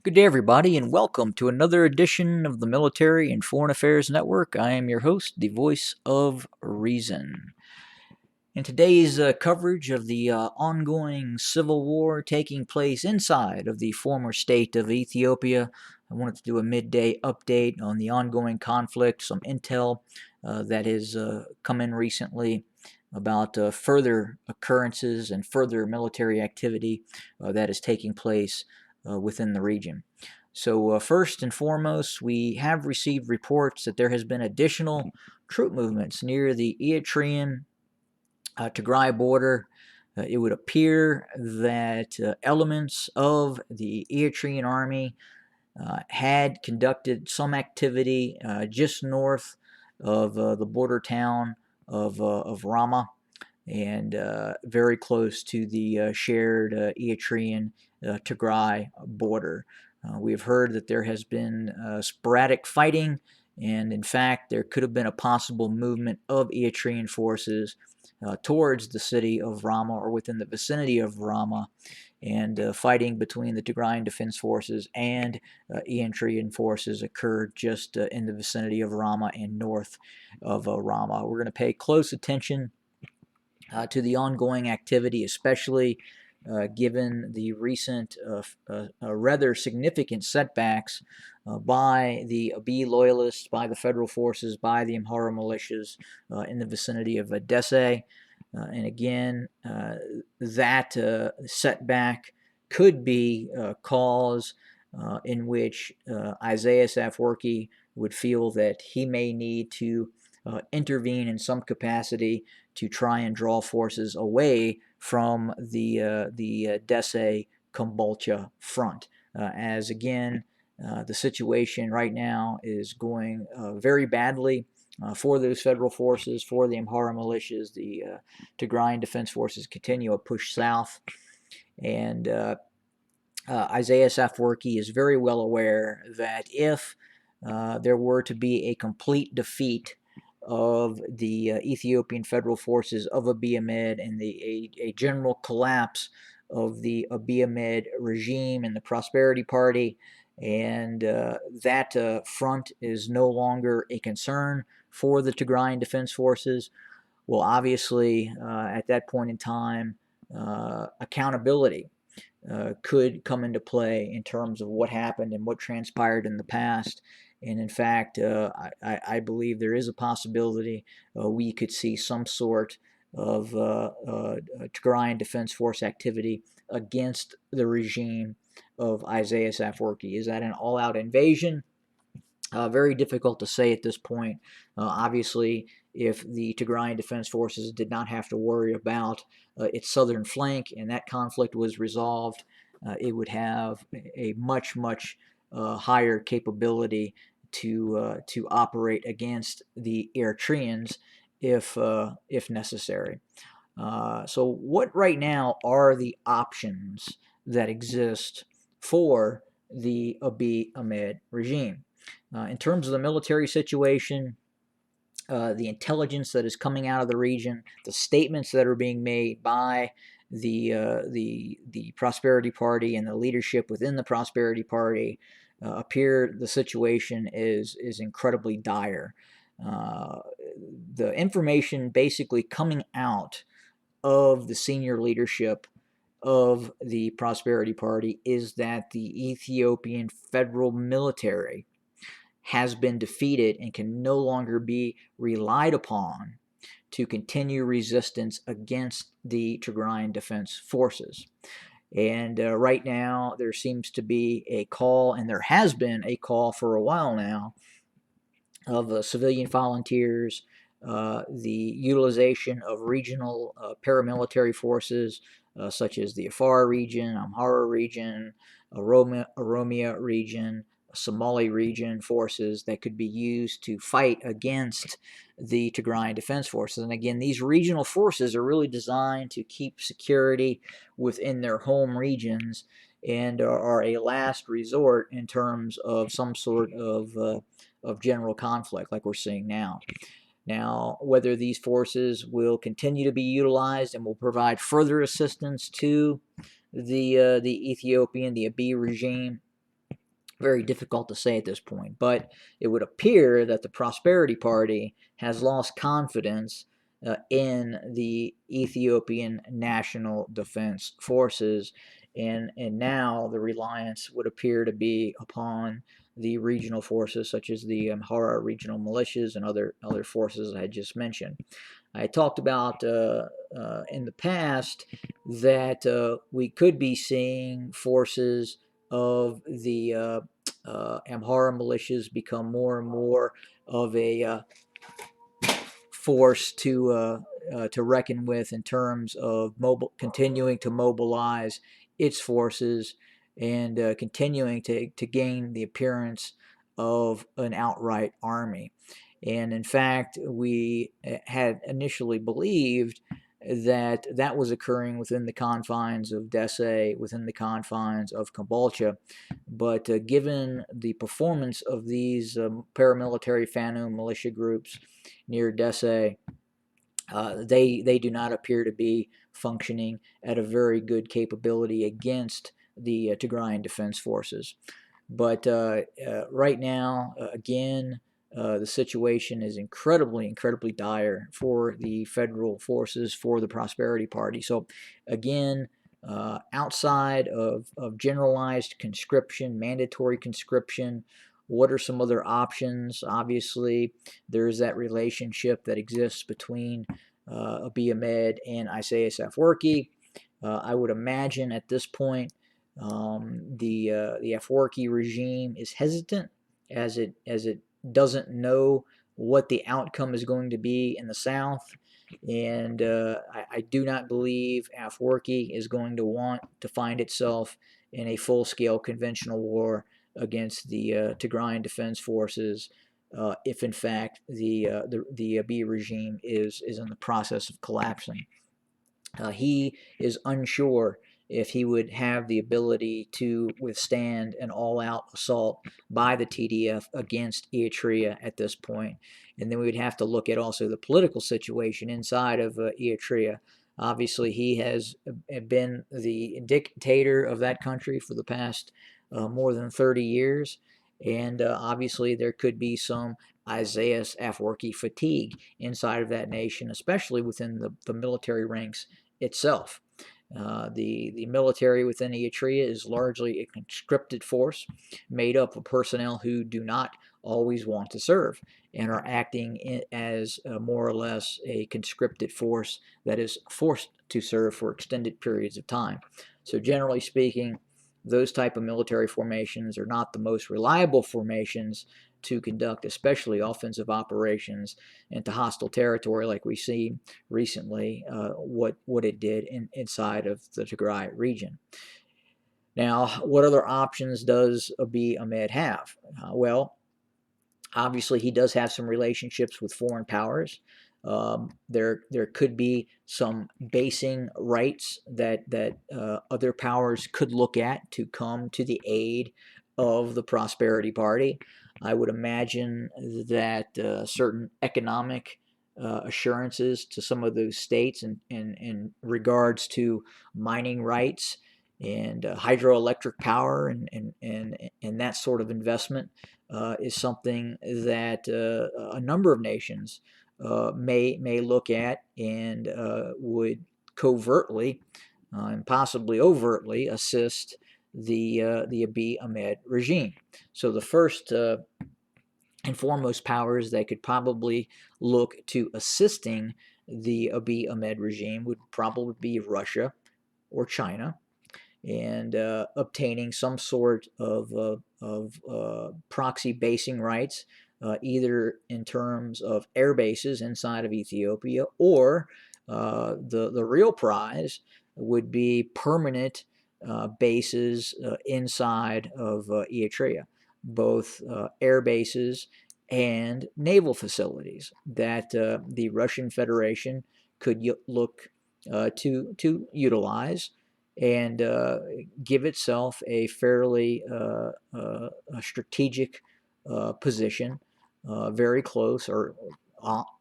Good day, everybody, and welcome to another edition of the Military and Foreign Affairs Network. I am your host, the voice of reason. In today's coverage of the ongoing civil war taking place inside of the former state of Ethiopia, I wanted to do a midday update on the ongoing conflict, some intel that has come in recently about further occurrences and further military activity that is taking place within the region. So first and foremost, we have received reports that there has been additional troop movements near the Eritrean Tigray border. It would appear that elements of the Eritrean army had conducted some activity just north of the border town of Rama and very close to the shared Eritrean Tigray border. We have heard that there has been sporadic fighting, and in fact, there could have been a possible movement of Eritrean forces towards the city of Rama or within the vicinity of Rama, and fighting between the Tigrayan Defense Forces and Eritrean forces occurred just in the vicinity of Rama and north of Rama. We're going to pay close attention to the ongoing activity, especially given the recent rather significant setbacks by the Abiy loyalists, by the federal forces, by the Amhara militias in the vicinity of Edessa. And again, that setback could be a cause in which Isaias Afwerki would feel that he may need to intervene in some capacity to try and draw forces away from the Desse Kombolcha front. As again, the situation right now is going very badly for those federal forces, for the Amhara militias. The Tigrayan Defense Forces continue a push south, and Isaias Afwerki is very well aware that if there were to be a complete defeat of the Ethiopian federal forces of Abiy Ahmed and a general collapse of the Abiy Ahmed regime and the Prosperity Party, and that front is no longer a concern for the Tigrayan Defense Forces. Well, obviously, at that point in time, accountability could come into play in terms of what happened and what transpired in the past. And in fact, I believe there is a possibility we could see some sort of Tigrayan Defense Force activity against the regime of Isaias Afwerki. Is that an all-out invasion? Very difficult to say at this point. Obviously, if the Tigrayan Defense Forces did not have to worry about its southern flank and that conflict was resolved, it would have a much, much higher capability to operate against the Eritreans if necessary. So what right now are the options that exist for the Abiy Ahmed regime? In terms of the military situation, the intelligence that is coming out of the region, the statements that are being made by the Prosperity Party and the leadership within the Prosperity Party appear the situation is incredibly dire. The information basically coming out of the senior leadership of the Prosperity Party is that the Ethiopian federal military has been defeated and can no longer be relied upon to continue resistance against the Tigrayan Defense Forces. And right now, there seems to be a call, and there has been a call for a while now, of civilian volunteers, the utilization of regional paramilitary forces such as the Afar region, Amhara region, Oromia region, Somali region forces that could be used to fight against the Tigrayan Defense Forces. And again, these regional forces are really designed to keep security within their home regions and are a last resort in terms of some sort of general conflict like we're seeing now. Now, whether these forces will continue to be utilized and will provide further assistance to the Ethiopian, the Abiy regime, Very difficult to say at this point, but it would appear that the Prosperity Party has lost confidence in the Ethiopian National Defense Forces, and now the reliance would appear to be upon the regional forces such as the Amhara regional militias and other forces I just mentioned. I talked about in the past that we could be seeing forces of the Amhara militias become more and more of a force to reckon with in terms of continuing to mobilize its forces and continuing to gain the appearance of an outright army. And in fact, we had initially believed that that was occurring within the confines of Desse, within the confines of Kambalcha. But given the performance of these paramilitary Fanu militia groups near Desse, they do not appear to be functioning at a very good capability against the Tigrayan Defense Forces. But right now, again, the situation is incredibly dire for the federal forces, for the Prosperity Party. So, again, outside of generalized conscription, mandatory conscription, what are some other options? Obviously, there's that relationship that exists between Abiy Ahmed and Isaias Afwerki. I would imagine at this point the Afwerki regime is hesitant as it doesn't know what the outcome is going to be in the south, and I do not believe Afwerki is going to want to find itself in a full-scale conventional war against the Tigrayan Defense Forces. If in fact the Abiy regime is in the process of collapsing. He is unsure if he would have the ability to withstand an all-out assault by the TDF against Eritrea at this point. And then we would have to look at also the political situation inside of Eritrea. Obviously, he has been the dictator of that country for the past more than 30 years. And obviously, there could be some Isaias Afwerki fatigue inside of that nation, especially within the military ranks itself. The military within Eritrea is largely a conscripted force made up of personnel who do not always want to serve and are acting as more or less a conscripted force that is forced to serve for extended periods of time. So generally speaking, those type of military formations are not the most reliable formations to conduct, especially offensive operations into hostile territory, like we see recently what it did inside of the Tigray region. Now, what other options does Abiy Ahmed have? Well, obviously, he does have some relationships with foreign powers. There could be some basing rights that other powers could look at to come to the aid of the Prosperity Party. I would imagine that certain economic assurances to some of those states in regards to mining rights and hydroelectric power and that sort of investment is something that a number of nations may look at and would covertly and possibly overtly assist the Abiy Ahmed regime. So the first and foremost powers that could probably look to assisting the Abiy Ahmed regime would probably be Russia or China, and obtaining some sort of proxy basing rights, either in terms of air bases inside of Ethiopia, or the real prize would be permanent bases inside of Eritrea, both air bases and naval facilities that the Russian Federation could look to utilize and give itself a fairly a strategic position very close or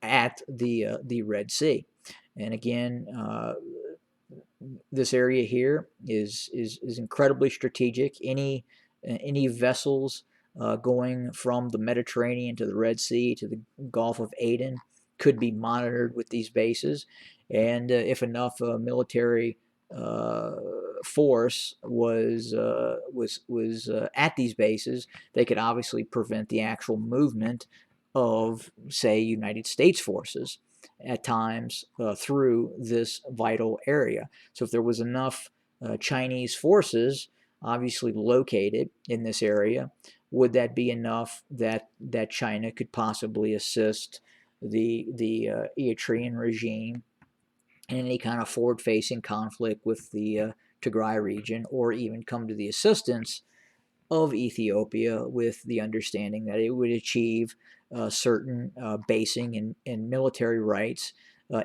at the Red Sea. And again, this area here is incredibly strategic. Any any vessels going from the Mediterranean to the Red Sea to the Gulf of Aden could be monitored with these bases, and if enough military force was at these bases, they could obviously prevent the actual movement of, say, United States forces at times through this vital area. So if there was enough Chinese forces obviously located in this area, would that be enough that China could possibly assist the Eritrean regime in any kind of forward-facing conflict with the Tigray region, or even come to the assistance of Ethiopia with the understanding that it would achieve certain basing and military rights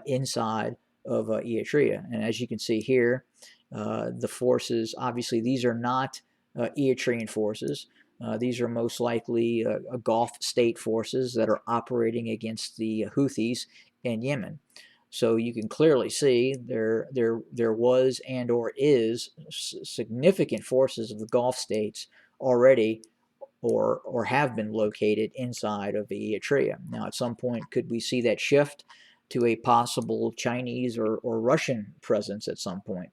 inside of Eritrea? And as you can see here, the forces, obviously these are not Eritrean forces. These are most likely Gulf state forces that are operating against the Houthis in Yemen. So you can clearly see there was and or is significant forces of the Gulf states already or have been located inside of Eritrea. Now, at some point, could we see that shift to a possible Chinese or Russian presence at some point?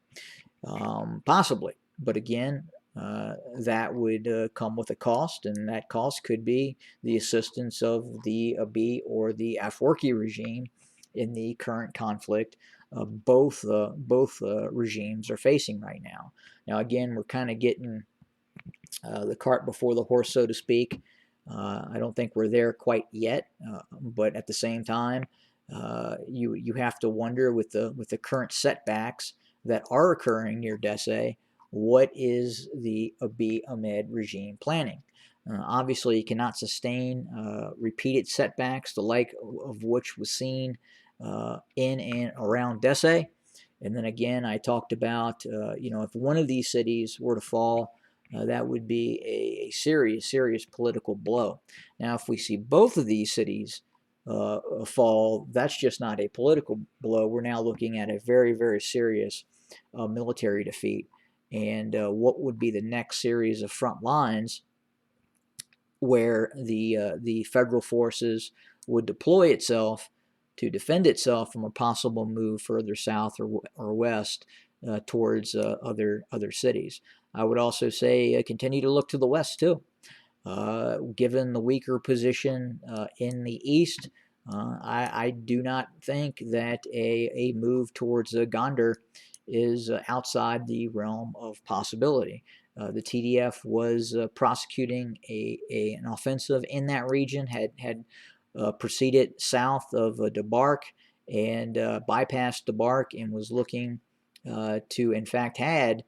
Possibly. But again, that would come with a cost, and that cost could be the assistance of the Abiy or the Afwerki regime in the current conflict both regimes are facing right now. Now, again, we're kind of getting the cart before the horse, so to speak. I don't think we're there quite yet, but at the same time, you have to wonder with the current setbacks that are occurring near Dese, what is the Abiy Ahmed regime planning? Obviously, you cannot sustain repeated setbacks, the like of which was seen in and around Dese. And then again, I talked about, if one of these cities were to fall, that would be a serious political blow. Now, if we see both of these cities fall, that's just not a political blow. We're now looking at a very serious military defeat. And what would be the next series of front lines where the federal forces would deploy itself to defend itself from a possible move further south or west towards other cities. I would also say continue to look to the west too. Given the weaker position in the east, I do not think that a move towards Gondar is outside the realm of possibility. The TDF was prosecuting an offensive in that region, had proceeded south of Debark and bypassed Debark and was looking to, in fact, had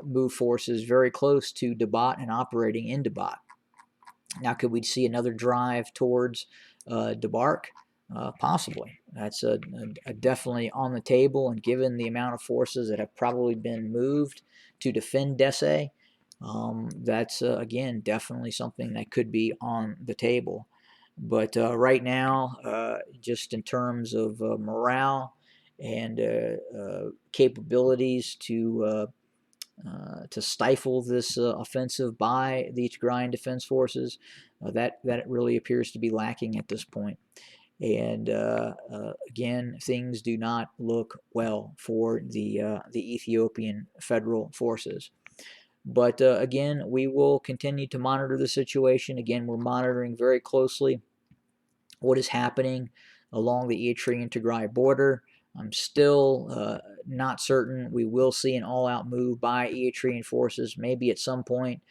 move forces very close to Dabat and operating in Dabat. Now, could we see another drive towards Debark? Possibly. That's definitely on the table, and given the amount of forces that have probably been moved to defend Dese, that's, again, definitely something that could be on the table. But right now, just in terms of morale and capabilities to stifle this offensive by the Tigrayan Defense Forces, that really appears to be lacking at this point. And again, things do not look well for the Ethiopian Federal Forces. But again, we will continue to monitor the situation. Again, we're monitoring very closely what is happening along the Eritrean-Tigray border. I'm still not certain we will see an all-out move by Eritrean forces. Maybe at some point,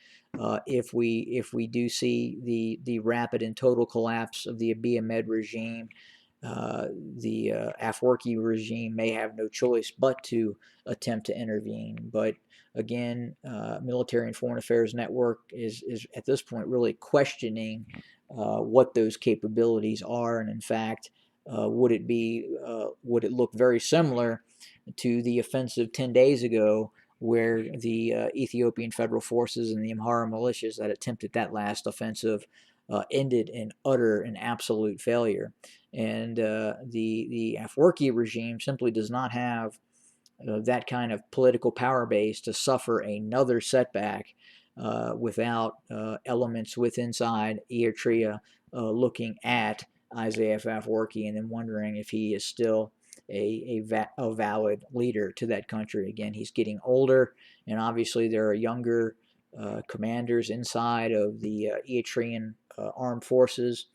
if we do see the rapid and total collapse of the Abiy Ahmed regime, the Afwerki regime may have no choice but to attempt to intervene. But again, Military and Foreign Affairs Network is at this point really questioning what those capabilities are, and in fact, would it look very similar to the offensive 10 days ago, where the Ethiopian Federal Forces and the Amhara militias that attempted that last offensive ended in utter and absolute failure. And the Afwerki regime simply does not have that kind of political power base to suffer another setback without elements inside Eritrea looking at Isaias Afwerki and then wondering if he is still a valid leader to that country. Again, he's getting older, and obviously there are younger commanders inside of the Eritrean armed forces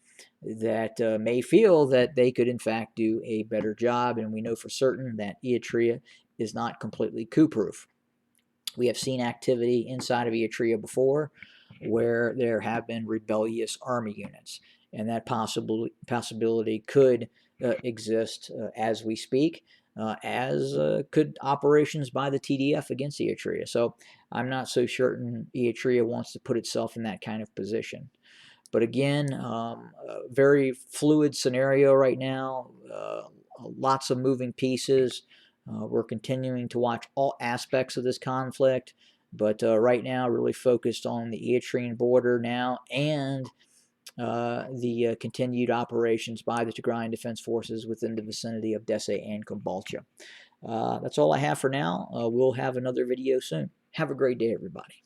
that may feel that they could in fact do a better job, and we know for certain that Eritrea is not completely coup-proof. We have seen activity inside of Eritrea before where there have been rebellious army units, and that possibility could exist as we speak, as could operations by the TDF against Eritrea. So I'm not so certain Eritrea wants to put itself in that kind of position. But again, a very fluid scenario right now, lots of moving pieces. We're continuing to watch all aspects of this conflict, but right now really focused on the Eritrean border now and the continued operations by the Tigrayan Defense Forces within the vicinity of Desse and Kombolcha. That's all I have for now. We'll have another video soon. Have a great day, everybody.